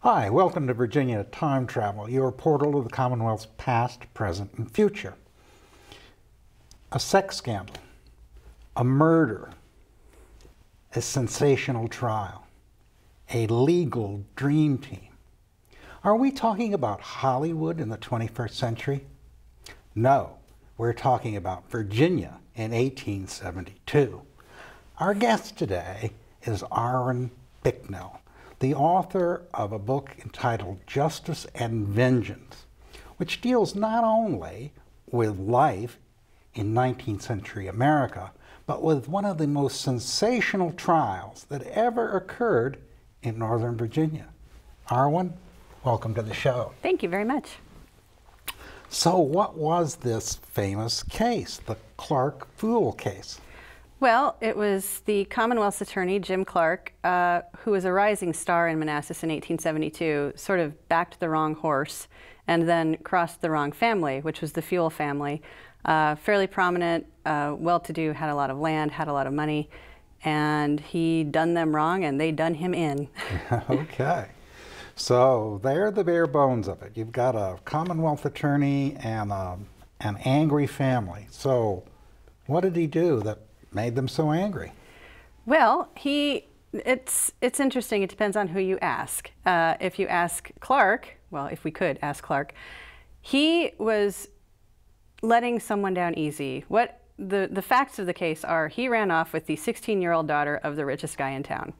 Hi, welcome to Virginia Time Travel, your portal to the Commonwealth's past, present, and future. A sex scandal, a murder, a sensational trial, a legal dream team. Are we talking about Hollywood in the 21st century? No, we're talking about Virginia in 1872. Our guest today is Arwen Bicknell, the author of a book entitled Justice and Vengeance, which deals not only with life in 19th century America, but with one of the most sensational trials that ever occurred in Northern Virginia. Arwen, welcome to the show. Thank you very much. So what was this famous case, the Clark Fool case? Well, it was the Commonwealth's attorney, Jim Clark, who was a rising star in Manassas in 1872, sort of backed the wrong horse and then crossed the wrong family, which was the Fuel family. Fairly prominent, well-to-do, had a lot of land, had a lot of money, and he done them wrong and they done him in. Okay. So they're the bare bones of it. You've got a Commonwealth attorney and an angry family. So what did he do that made them so angry? Well, it's interesting. It depends on who you ask. If you ask Clark, well, if we could ask Clark, he was letting someone down easy. What the facts of the case are, he ran off with the 16-year-old daughter of the richest guy in town.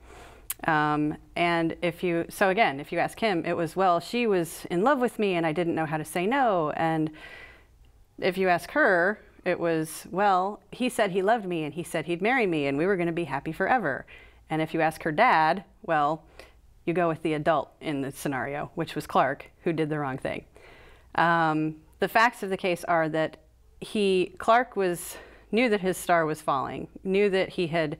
And if you ask him, it was, well, she was in love with me and I didn't know how to say no. And if you ask her, it was, well, he said he loved me and he said he'd marry me and we were going to be happy forever. And if you ask her dad, well, you go with the adult in the scenario, which was Clark, who did the wrong thing. The facts of the case are that Clark knew that his star was falling, knew that he had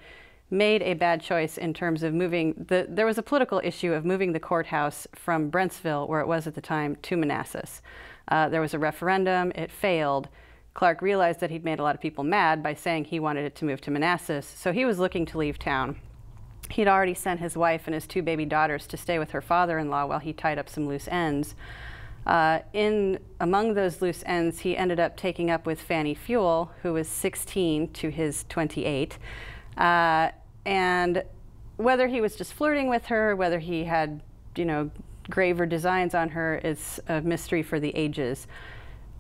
made a bad choice in terms of moving. There was a political issue of moving the courthouse from Brentsville, where it was at the time, to Manassas. There was a referendum, it failed. Clark realized that he'd made a lot of people mad by saying he wanted it to move to Manassas, so he was looking to leave town. He'd already sent his wife and his 2 baby daughters to stay with her father-in-law while he tied up some loose ends. Among those loose ends, he ended up taking up with Fanny Fuel, who was 16 to his 28. And whether he was just flirting with her, whether he had, graver designs on her, is a mystery for the ages.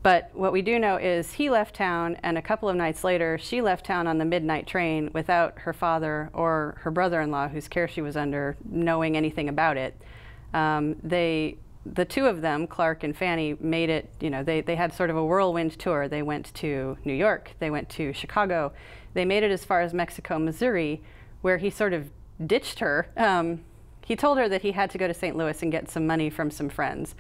But what we do know is he left town, and a couple of nights later, she left town on the midnight train without her father or her brother-in-law, whose care she was under, knowing anything about it. The 2 of them, Clark and Fanny, made it, they had sort of a whirlwind tour. They went to New York, they went to Chicago, they made it as far as Mexico, Missouri, where he sort of ditched her. He told her that he had to go to St. Louis and get some money from some friends.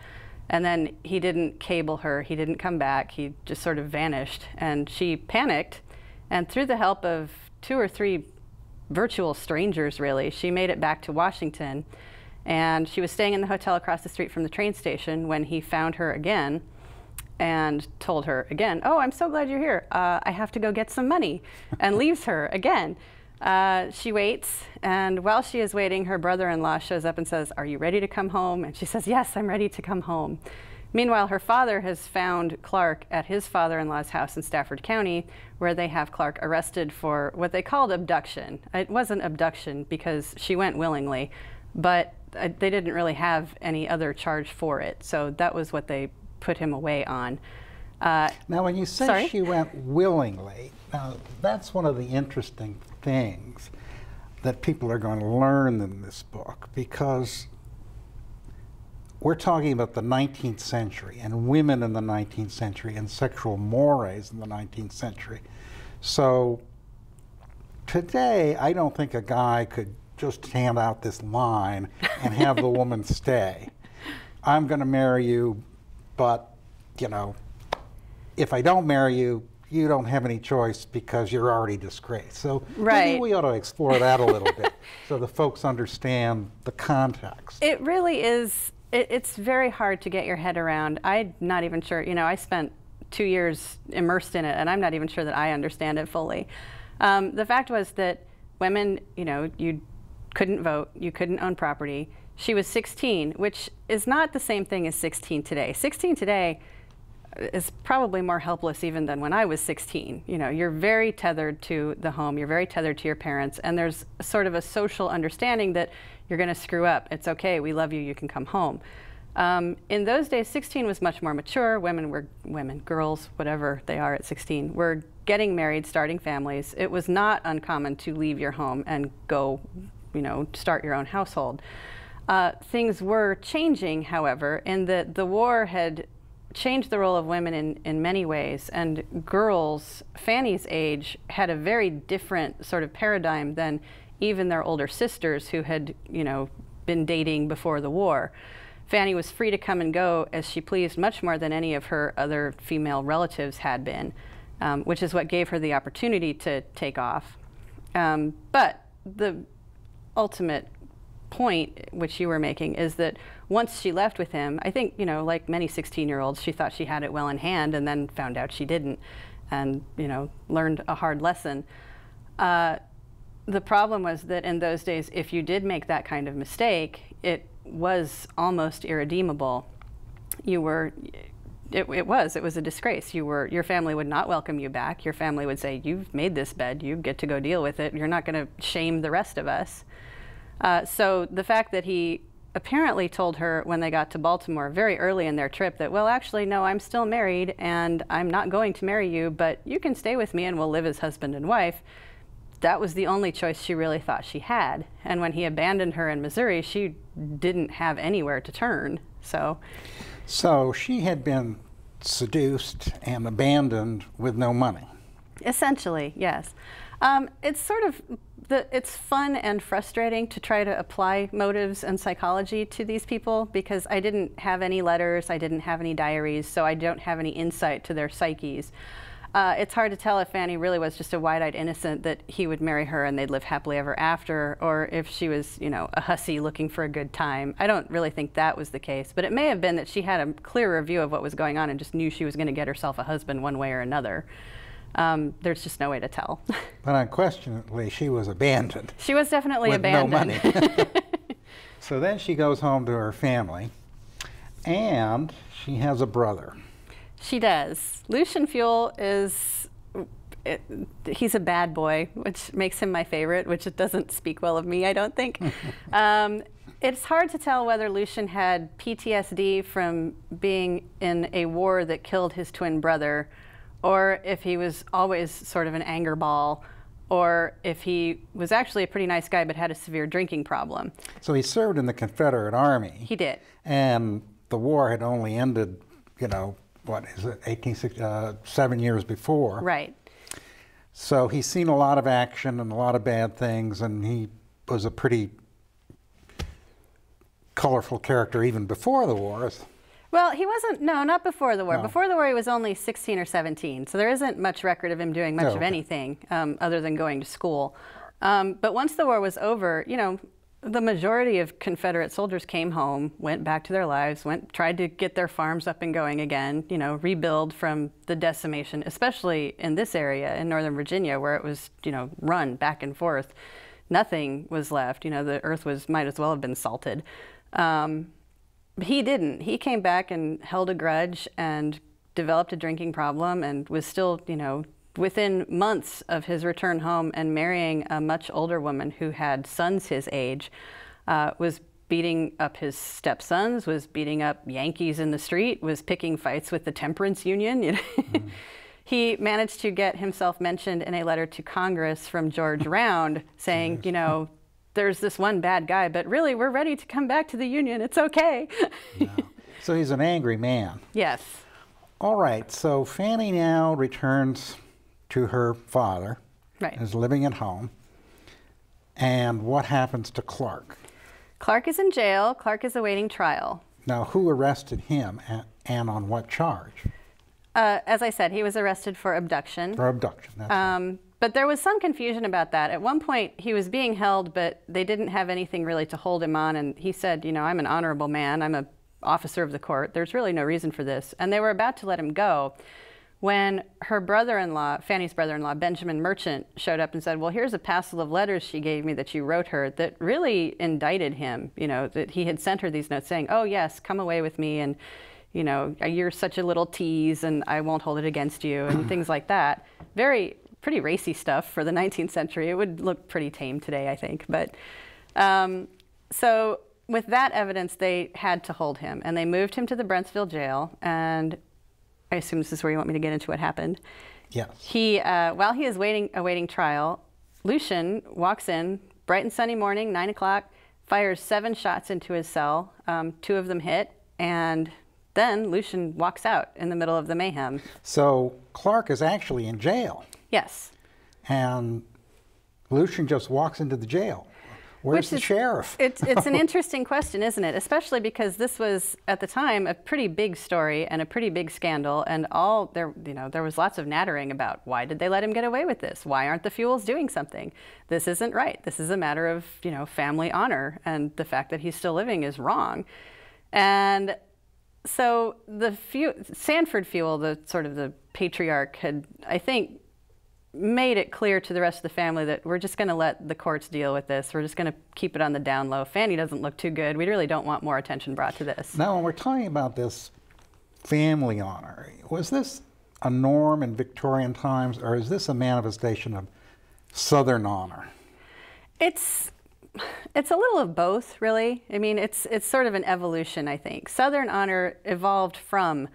And then he didn't cable her, he didn't come back, he just sort of vanished. And she panicked, and through the help of 2 or 3 virtual strangers, really, she made it back to Washington. And she was staying in the hotel across the street from the train station when he found her again and told her again, oh, I'm so glad you're here. I have to go get some money, and leaves her again. She waits, and while she is waiting, her brother-in-law shows up and says, are you ready to come home? And she says, yes, I'm ready to come home. Meanwhile, her father has found Clark at his father-in-law's house in Stafford County, where they have Clark arrested for what they called abduction. It wasn't abduction because she went willingly, but they didn't really have any other charge for it. So that was what they put him away on. Now, when you say she went willingly, that's one of the interesting things that people are going to learn in this book, because we're talking about the 19th century and women in the 19th century and sexual mores in the 19th century. So today, I don't think a guy could just hand out this line and have the woman stay. I'm going to marry you, but, if I don't marry you, you don't have any choice because you're already disgraced. So maybe we ought to explore that a little bit so the folks understand the context. It really is, it's very hard to get your head around. I'm not even sure, I spent 2 years immersed in it, and I'm not even sure that I understand it fully. The fact was that women, you couldn't vote, you couldn't own property, She was 16, which is not the same thing as 16 today. 16 today is probably more helpless even than when I was 16. You know, you're very tethered to the home, you're very tethered to your parents, and there's sort of a social understanding that you're going to screw up. It's okay, we love you, you can come home. In those days, 16 was much more mature. Women, girls, whatever they are at 16, were getting married, starting families. It was not uncommon to leave your home and go, you know, start your own household. Things were changing, however, in that the war had changed the role of women in many ways, and girls, Fanny's age, had a very different sort of paradigm than even their older sisters who had, you know, been dating before the war. Fanny was free to come and go as she pleased, much more than any of her other female relatives had been, which is what gave her the opportunity to take off. But the ultimate point, which you were making, is that once she left with him, I think, you know, like many 16-year-olds, she thought she had it well in hand and then found out she didn't, and, you know, learned a hard lesson. The problem was that in those days, if you did make that kind of mistake, it was almost irredeemable. You were, it was a disgrace. Your family would not welcome you back. Your family would say, you've made this bed, you get to go deal with it. You're not going to shame the rest of us. So the fact that he apparently told her when they got to Baltimore very early in their trip that, well, actually, no, I'm still married and I'm not going to marry you, but you can stay with me and we'll live as husband and wife. That was the only choice she really thought she had. And when he abandoned her in Missouri, she didn't have anywhere to turn. So she had been seduced and abandoned with no money. Essentially, yes. It's sort of, it's fun and frustrating to try to apply motives and psychology to these people, because I didn't have any letters, I didn't have any diaries, so I don't have any insight to their psyches. It's hard to tell if Fanny really was just a wide-eyed innocent that he would marry her and they'd live happily ever after, or if she was, you know, a hussy looking for a good time. I don't really think that was the case, but it may have been that she had a clearer view of what was going on and just knew she was going to get herself a husband one way or another. There's just no way to tell. But unquestionably, she was abandoned. She was definitely with abandoned. No money. So then she goes home to her family, and she has a brother. She does. Lucian Fuel is, he's a bad boy, which makes him my favorite, which it doesn't speak well of me, I don't think. It's hard to tell whether Lucian had PTSD from being in a war that killed his twin brother, or if he was always sort of an anger ball, or if he was actually a pretty nice guy but had a severe drinking problem. So he served in the Confederate Army. He did. And the war had only ended, you know, what is it, 7 years before. Right. So he's seen a lot of action and a lot of bad things, and he was a pretty colorful character even before the war. Well, he wasn't, no, not before the war. No. Before the war, he was only 16 or 17, so there isn't much record of him doing much of anything other than going to school. But once the war was over, you know, the majority of Confederate soldiers came home, went back to their lives, tried to get their farms up and going again, you know, rebuild from the decimation, especially in this area in Northern Virginia where it was, you know, run back and forth. Nothing was left, you know, the earth might as well have been salted. He didn't. He came back and held a grudge and developed a drinking problem and was still, you know, within months of his return home and marrying a much older woman who had sons his age, was beating up his stepsons, was beating up Yankees in the street, was picking fights with the temperance union. You know? Mm. He managed to get himself mentioned in a letter to Congress from George Round saying, you know, there's this one bad guy, but really we're ready to come back to the Union. It's okay. Yeah. So he's an angry man. Yes. All right, so Fanny now returns to her father, right. Is living at home. And what happens to Clark? Clark is in jail. Clark is awaiting trial. Now, who arrested him and on what charge? As I said, he was arrested for abduction. For abduction, that's right. But there was some confusion about that. At one point, he was being held, but they didn't have anything really to hold him on. And he said, you know, I'm an honorable man. I'm an officer of the court. There's really no reason for this. And they were about to let him go when her brother-in-law, Fanny's brother-in-law, Benjamin Merchant, showed up and said, well, here's a passel of letters she gave me that you wrote her, that really indicted him, you know, that he had sent her these notes saying, oh yes, come away with me, and you know, you're such a little tease and I won't hold it against you, and things like that. Pretty racy stuff for the 19th century. It would look pretty tame today, I think. But so with that evidence, they had to hold him, and they moved him to the Brentsville jail. And I assume this is where you want me to get into what happened. Yes. He, while he is awaiting trial, Lucian walks in, bright and sunny morning, 9 o'clock, fires 7 shots into his cell. 2 of them hit, and then Lucian walks out in the middle of the mayhem. So Clark is actually in jail. Yes. And Lucian just walks into the jail. Where's the sheriff? It's an interesting question, isn't it? Especially because this was, at the time, a pretty big story and a pretty big scandal, and there was lots of nattering about why did they let him get away with this? Why aren't the Fuels doing something? This isn't right. This is a matter of, you know, family honor, and the fact that he's still living is wrong. And so Sanford Fuel, the sort of the patriarch, had, I think, made it clear to the rest of the family that we're just going to let the courts deal with this. We're just going to keep it on the down low. Fanny doesn't look too good. We really don't want more attention brought to this. Now, when we're talking about this family honor, was this a norm in Victorian times, or is this a manifestation of Southern honor? It's a little of both, really. I mean, it's sort of an evolution, I think. Southern honor evolved from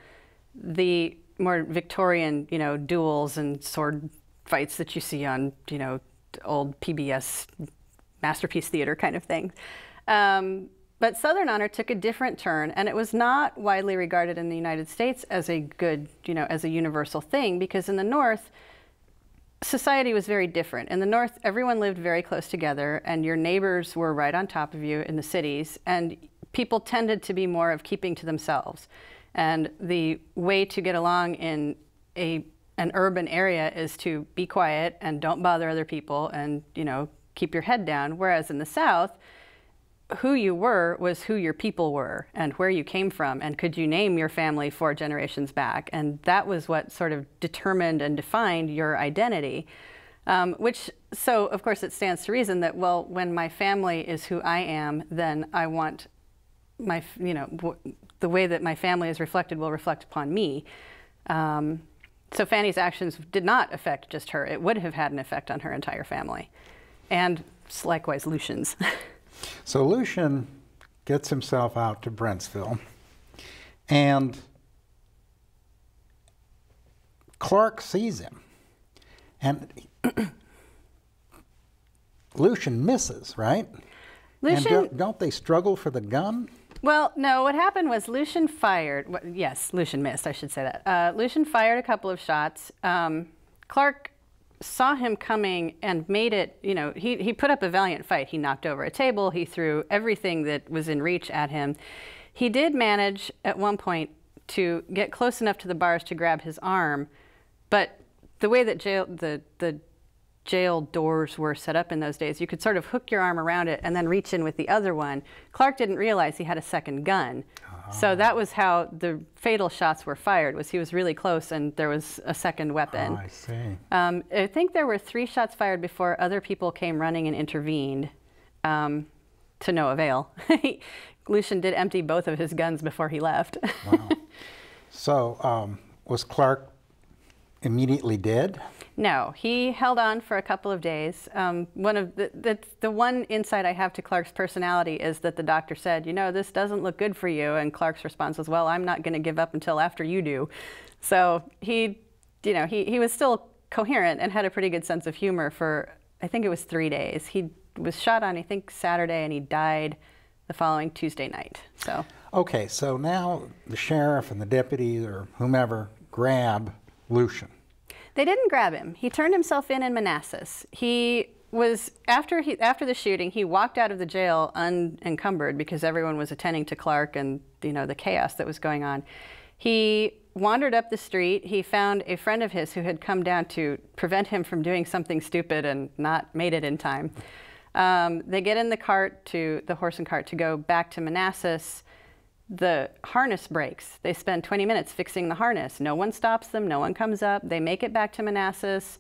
the more Victorian, you know, duels and sword fights that you see on, you know, old PBS Masterpiece Theater kind of thing. But Southern honor took a different turn, and it was not widely regarded in the United States as a good, you know, as a universal thing, because in the North, society was very different. In the North, everyone lived very close together, and your neighbors were right on top of you in the cities, and people tended to be more of keeping to themselves. And the way to get along in an urban area is to be quiet and don't bother other people and, you know, keep your head down. Whereas in the South, who you were was who your people were and where you came from, and could you name your family 4 generations back. And that was what sort of determined and defined your identity. So of course it stands to reason that, well, when my family is who I am, then I want my, you know, the way that my family is reflected will reflect upon me. So Fanny's actions did not affect just her. It would have had an effect on her entire family. And likewise Lucian's. So Lucian gets himself out to Brentsville, and Clark sees him. And Lucian misses, right? Lucian, and don't they struggle for the gun? Well, no, what happened was Lucian fired, yes, Lucian missed, I should say that. Lucian fired a couple of shots. Clark saw him coming and made it, you know, he put up a valiant fight. He knocked over a table, he threw everything that was in reach at him. He did manage at one point to get close enough to the bars to grab his arm, but the way that the jail doors were set up in those days, you could sort of hook your arm around it and then reach in with the other one. Clark didn't realize he had a second gun. So that was how the fatal shots were fired, was he was really close and there was a second weapon. I see. I think there were 3 shots fired before other people came running and intervened, to no avail. Lucian did empty both of his guns before he left. Wow. So was Clark immediately dead? No, he held on for a couple of days. One of the one insight I have to Clark's personality is that the doctor said, you know, this doesn't look good for you, and Clark's response was, well, I'm not going to give up until after you do. So he was still coherent and had a pretty good sense of humor for, I think it was 3 days. He was shot on, I think, Saturday, and he died the following Tuesday night. So. Okay, so now the sheriff and the deputy or whomever grab Lucian. They didn't grab him. He turned himself in Manassas. He was, after the shooting, he walked out of the jail unencumbered because everyone was attending to Clark and, you know, the chaos that was going on. He wandered up the street. He found a friend of his who had come down to prevent him from doing something stupid and not made it in time. They get in the horse and cart to go back to Manassas. the harness breaks. They spend 20 minutes fixing the harness. No one stops them. No one comes up. They make it back to Manassas.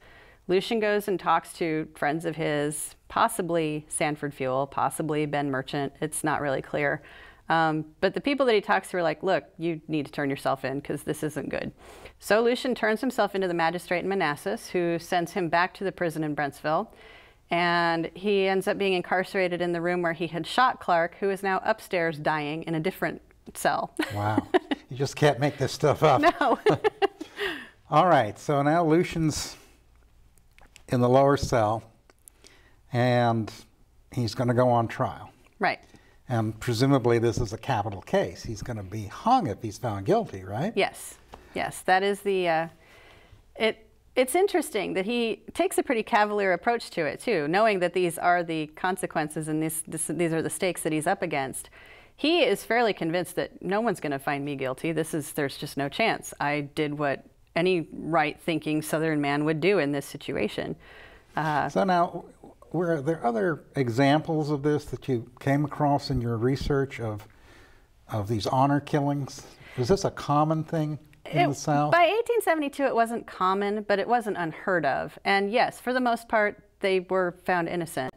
Lucian goes and talks to friends of his, possibly Sanford Fuel, possibly Ben Merchant. It's not really clear. But the people that he talks to are like, look, you need to turn yourself in because this isn't good. So Lucian turns himself into the magistrate in Manassas, who sends him back to the prison in Brentsville. And he ends up being incarcerated in the room where he had shot Clark, who is now upstairs dying in a different cell. Wow. You just can't make this stuff up. No. All right, so now Lucian's in the lower cell, and he's going to go on trial. Right. And presumably this is a capital case. He's going to be hung if he's found guilty, right? Yes. Yes, that is the... It's interesting that he takes a pretty cavalier approach to it, too, knowing that these are the consequences and these are the stakes that he's up against. He is fairly convinced that no one's going to find me guilty. There's just no chance. I did what any right-thinking Southern man would do in this situation. So now, were there other examples of this that you came across in your research of these honor killings? Was this a common thing in the South? By 1872, it wasn't common, but it wasn't unheard of. And yes, for the most part, they were found innocent.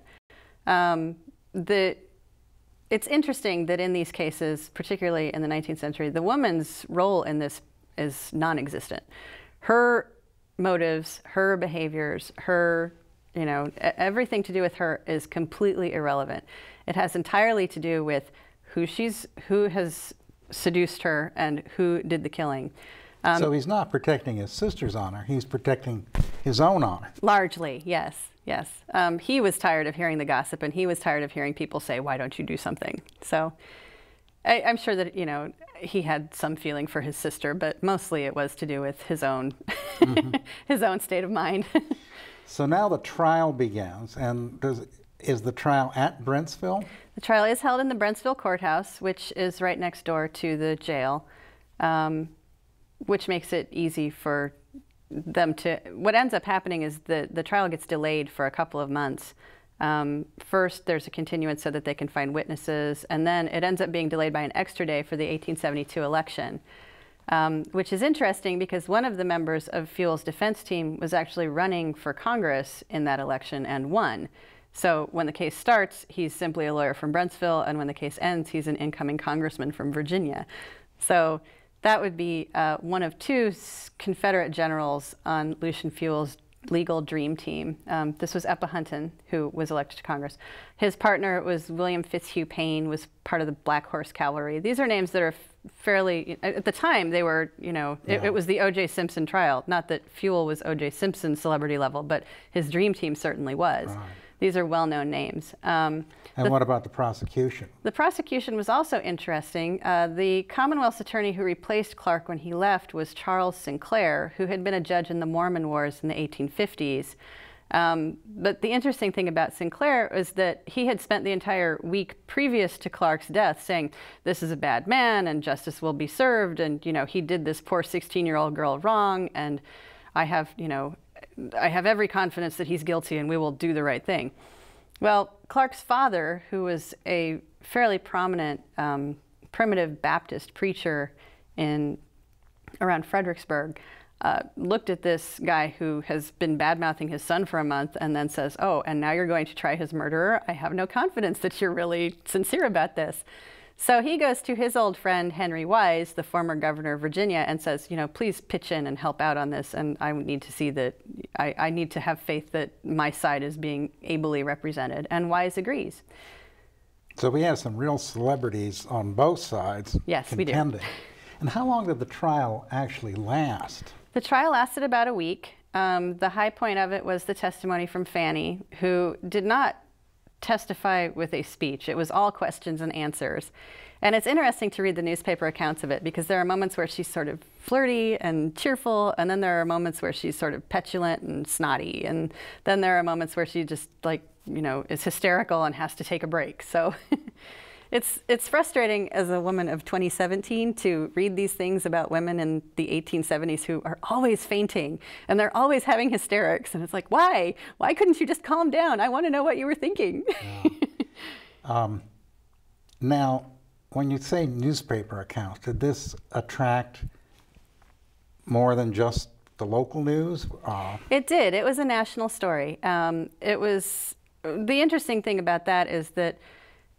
It's interesting that in these cases, particularly in the 19th century, the woman's role in this is non-existent. Her motives, her behaviors, everything to do with her is completely irrelevant. It has entirely to do with who has seduced her and who did the killing. So he's not protecting his sister's honor, he's protecting his own honor. Largely, yes, yes. He was tired of hearing the gossip, and he was tired of hearing people say, why don't you do something? So I'm sure that, he had some feeling for his sister, but mostly it was to do with his own, his own state of mind. So now the trial begins, and is the trial at Brentsville? The trial is held in the Brentsville courthouse, which is right next door to the jail, which makes it easy for them to... What ends up happening is the trial gets delayed for a couple of months. First, there's a continuance so that they can find witnesses, and then it ends up being delayed by an extra day for the 1872 election. Which is interesting because one of the members of Fuel's defense team was actually running for Congress in that election and won. So when the case starts, he's simply a lawyer from Brentsville, and when the case ends, he's an incoming congressman from Virginia. So that would be one of two Confederate generals on Lucian Fuel's legal dream team. This was Epahunton, who was elected to Congress. His partner was William Fitzhugh Payne, was part of the Black Horse Cavalry. These are names that are fairly, at the time they were, it was the O.J. Simpson trial. Not that Fuel was O.J. Simpson's celebrity level, but his dream team certainly was. Right. These are well-known names. And what about the prosecution? The prosecution was also interesting. The Commonwealth's attorney who replaced Clark when he left was Charles Sinclair, who had been a judge in the Mormon Wars in the 1850s. But the interesting thing about Sinclair is that he had spent the entire week previous to Clark's death saying, this is a bad man and justice will be served, and he did this poor 16-year-old girl wrong, and I have every confidence that he's guilty and we will do the right thing. Well, Clark's father, who was a fairly prominent primitive Baptist preacher around Fredericksburg, looked at this guy who has been bad-mouthing his son for a month and then says, oh, and now you're going to try his murderer? I have no confidence that you're really sincere about this. So he goes to his old friend Henry Wise, the former governor of Virginia, and says, please pitch in and help out on this, and I need to see that, I need to have faith that my side is being ably represented. And Wise agrees. So we have some real celebrities on both sides contending. We do. And how long did the trial actually last? The trial lasted about a week. The high point of it was the testimony from Fanny, who did not testify with a speech. It was all questions and answers. And it's interesting to read the newspaper accounts of it because there are moments where she's sort of flirty and cheerful, and then there are moments where she's sort of petulant and snotty, and then there are moments where she just is hysterical and has to take a break. So it's frustrating as a woman of 2017 to read these things about women in the 1870s who are always fainting and they're always having hysterics, and it's like, why? Why couldn't you just calm down? I want to know what you were thinking. Now, when you say newspaper accounts, did this attract more than just the local news? It did. It was a national story. It was, the interesting thing about that is that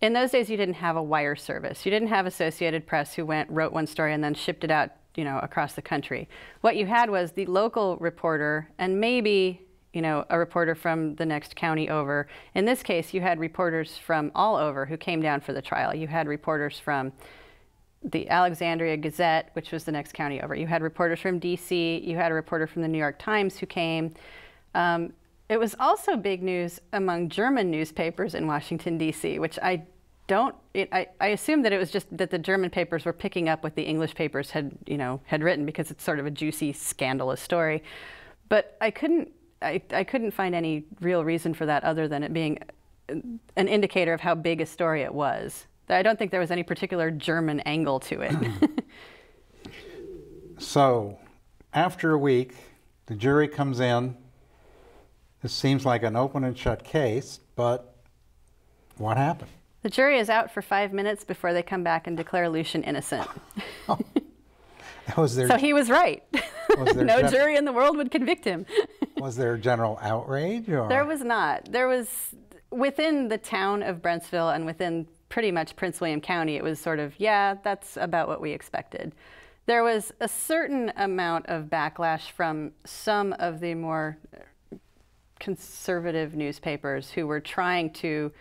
in those days you didn't have a wire service. You didn't have Associated Press who wrote one story and then shipped it out, across the country. What you had was the local reporter and maybe, a reporter from the next county over. In this case, you had reporters from all over who came down for the trial. You had reporters from the Alexandria Gazette, which was the next county over. You had reporters from DC. You had a reporter from the New York Times who came. It was also big news among German newspapers in Washington, D.C., which I assume that it was just that the German papers were picking up what the English papers had written, because it's sort of a juicy, scandalous story. But I couldn't find any real reason for that other than it being an indicator of how big a story it was. I don't think there was any particular German angle to it. So, after a week, the jury comes in. This seems like an open and shut case, but what happened? The jury is out for 5 minutes before they come back and declare Lucian innocent. So he was right. No jury in the world would convict him. Was there general outrage? Or? There was not. There was, within the town of Brentsville and within pretty much Prince William County, it was sort of, yeah, that's about what we expected. There was a certain amount of backlash from some of the more conservative newspapers who were trying to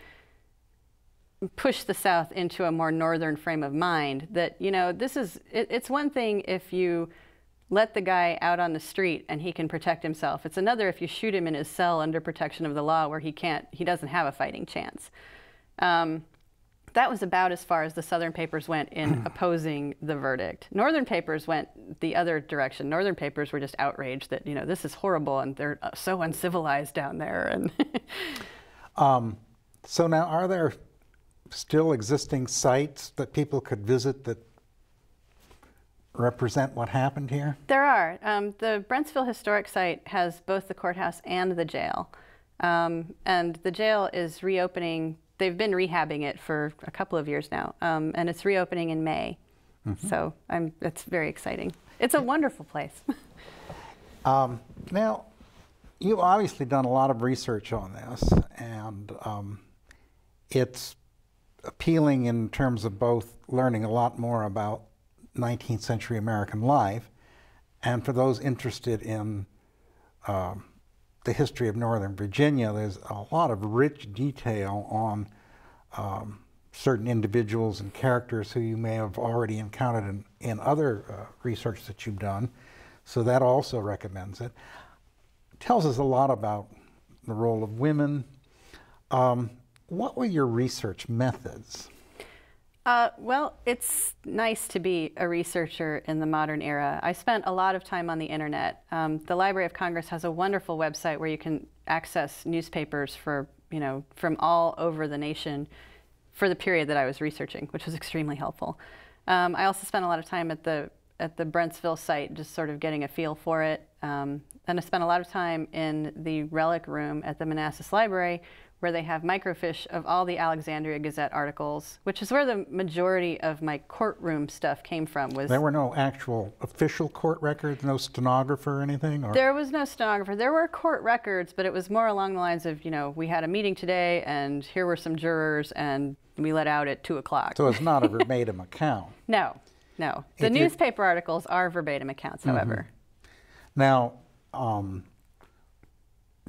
push the South into a more northern frame of mind, that, it's one thing if you let the guy out on the street and he can protect himself. It's another if you shoot him in his cell under protection of the law where he doesn't have a fighting chance. That was about as far as the Southern papers went in opposing the verdict. Northern papers went the other direction. Northern papers were just outraged that, this is horrible and they're so uncivilized down there. And so now, are there still existing sites that people could visit that represent what happened here? There are. The Brentsville Historic Site has both the courthouse and the jail. And the jail is reopening. They've been rehabbing it for a couple of years now, and it's reopening in May. Mm-hmm. So it's very exciting. It's a wonderful place. Now, you've obviously done a lot of research on this, and it's appealing in terms of both learning a lot more about 19th century American life, and for those interested in the history of Northern Virginia, there's a lot of rich detail on certain individuals and characters who you may have already encountered in other research that you've done. So that also recommends it. It tells us a lot about the role of women. What were your research methods? Well, it's nice to be a researcher in the modern era. I spent a lot of time on the internet. The Library of Congress has a wonderful website where you can access newspapers for, from all over the nation for the period that I was researching, which was extremely helpful. I also spent a lot of time at the Brentsville site, just sort of getting a feel for it. And I spent a lot of time in the relic room at the Manassas Library, where they have microfiche of all the Alexandria Gazette articles, which is where the majority of my courtroom stuff came from. There were no actual official court records, no stenographer or anything? Or? There was no stenographer. There were court records, but it was more along the lines of, we had a meeting today, and here were some jurors, and we let out at 2 o'clock. So it's not a verbatim account? No. The newspaper articles are verbatim accounts, however. Mm-hmm. Now,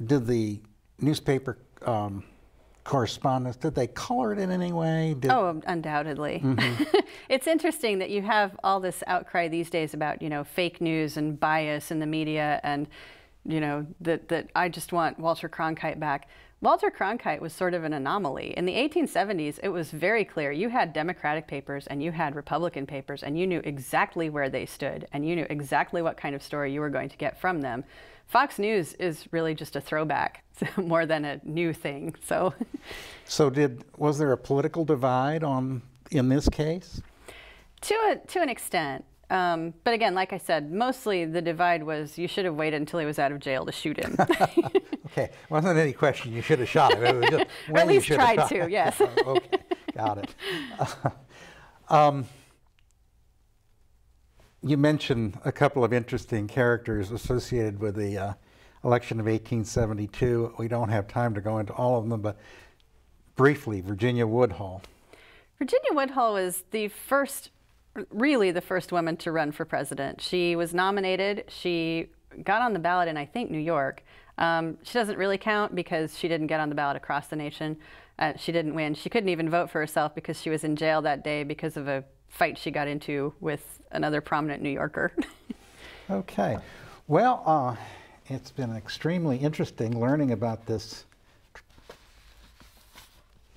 did the newspaper correspondence, did they color it in any way? Oh, undoubtedly. Mm-hmm. It's interesting that you have all this outcry these days about, fake news and bias in the media, and, that I just want Walter Cronkite back. Walter Cronkite was sort of an anomaly. In the 1870s, it was very clear. You had Democratic papers and you had Republican papers, and you knew exactly where they stood, and you knew exactly what kind of story you were going to get from them. Fox News is really just a throwback more than a new thing. So was there a political divide in this case? To an extent. But again, like I said, mostly the divide was you should have waited until he was out of jail to shoot him. Okay, wasn't any question you should have shot him. It was just or at least tried to, yes. Okay, got it. You mentioned a couple of interesting characters associated with the election of 1872. We don't have time to go into all of them, but briefly, Virginia Woodhull. Virginia Woodhull was really the first woman to run for president. She was nominated. She got on the ballot in, I think, New York. She doesn't really count because she didn't get on the ballot across the nation. She didn't win. She couldn't even vote for herself because she was in jail that day because of a fight she got into with another prominent New Yorker. Okay. Well, it's been extremely interesting learning about this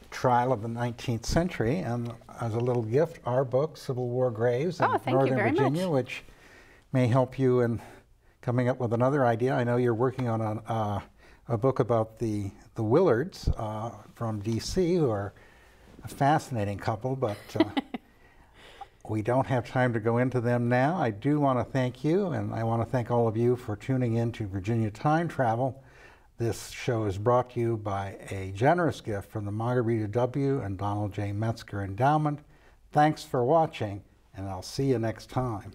trial of the 19th century, and as a little gift, our book, Civil War Graves in Northern Virginia, which may help you in coming up with another idea. I know you're working on a book about the Willards from D.C., who are a fascinating couple, but we don't have time to go into them now. I do want to thank you, and I want to thank all of you for tuning in to Virginia Time Travel. This show is brought to you by a generous gift from the Margarita W. and Donald J. Metzger Endowment. Thanks for watching, and I'll see you next time.